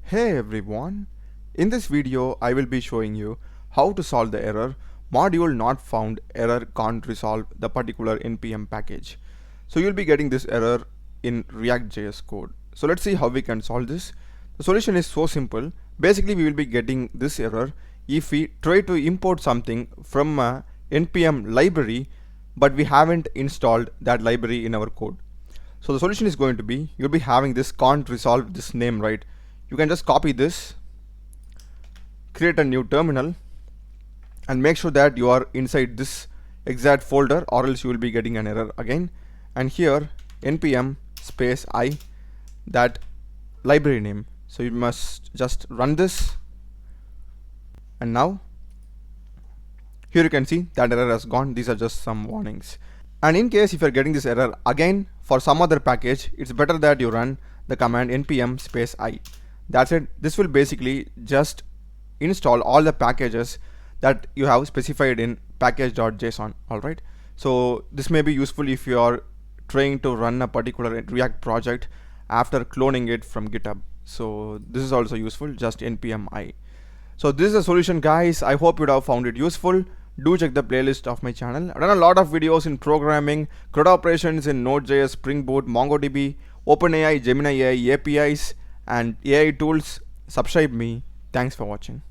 Hey everyone, in this video I will be showing you how to solve the error module not found error can't resolve the particular npm package. So you'll be getting this error in React.js code. So let's see how we can solve this. The solution is so simple. Basically we will be getting this error if we try to import something from a npm library but we haven't installed that library in our code. So the solution is going to be, you'll be having this can't resolve this name, right? You can just copy this, create a new terminal, and make sure that you are inside this exact folder, or else you will be getting an error again. And here npm space I, that library name. So you must just run this, and now here you can see that error has gone. These are just some warnings. And in case if you're getting this error again for some other package, it's better that you run the command npm space I. That's it. This will basically just install all the packages that you have specified in package.json. Alright, so this may be useful if you are trying to run a particular React project after cloning it from GitHub. So this is also useful, just npm I. So this is a solution, guys. I hope you have found it useful. Do check the playlist of my channel. I've done a lot of videos in programming, CRUD operations in Node.js, Spring Boot, MongoDB, OpenAI, Gemini AI, APIs, and AI tools. Subscribe me. Thanks for watching.